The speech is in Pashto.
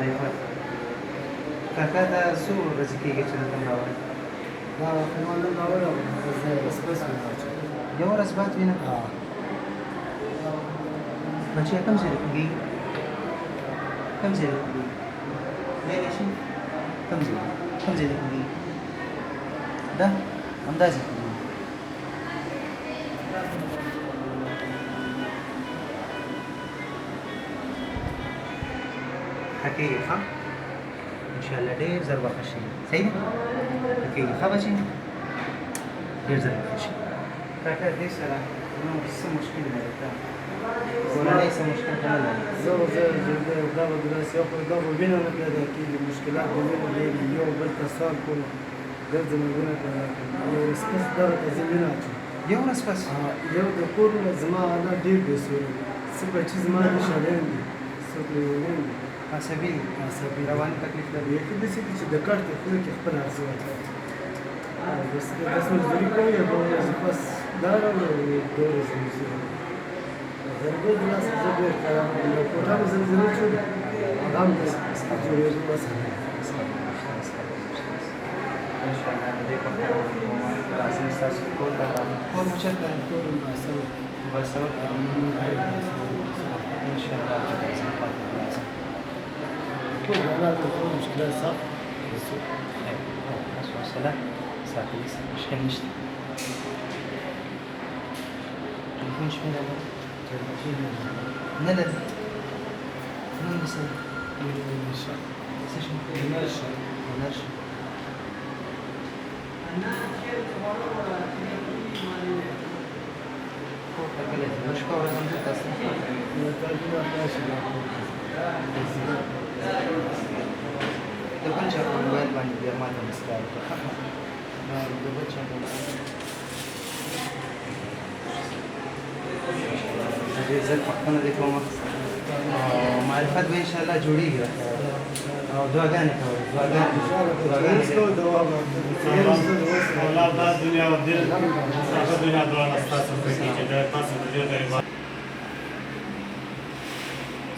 معرفت کاکا دا څو ورځې کېږي چې دلته راوړی دا خو نن راوړم زه سپیس مې واچوم یو ورځ بعد وینم بچی کوم ځای کې کوم ځای کې ویلی شي کوم ځای کې دا همداسې حقیقي ښه انشاءالله ډېر ژر به ښه شي صحیح ده حقیقي ښه بچي ډېر ژر به ښه شي کاکا دې سره نور څه مشکل نه دی کورنۍ څه مشکل نه لري دا به داسې یو خو دا به وینه نه پیدا کېږي مشکلات به وینه ډېرې یو بل ته سوال کوم ګرځم وینه پیدا کوي یو ورځ پس دغه ته زه وینه اچوم یو ورځ پس یو د کور زما حالات ډېر بې سوره دي څه بچي زما د شاګرد دي څوک لیونین دي عصبي رواني تکلیف لري یقین داسې دي چې د کار په خوله کې خپل عرض واچوي بس داسې مزدوري کوي یا به ورځې پس دا راوړو دوه ورځې مزدوري ضربه د لاس زه ډېر کارم د کوټه مې زلزلې شو هغه هم داسې جوړېږي بس انشاءالله د دې په خیر راځم ستاسو کور ته راځم کور مو چېرته دی کور باسور باسور انشاءالله راځم پاتې راځم ټول حالات د ټول مشکلات صح حوصله ساتلي مشکل نشته تلیفون شمېره لرئ نه لري نوم دې څه دی څه شي هنر شي کور ته کله ځې نو شپه ورځ هم دلته څه د بل چا په موبایل باندې بیا ما ته مسکا وکړه د بل چا په ډېر زر پوښتنه دې کومه معرفت به انشاءالله جوړېږي او دعاګانې کوئ دنیا او دین دنیا دواړه ستاسو په کې چې تاسو د دې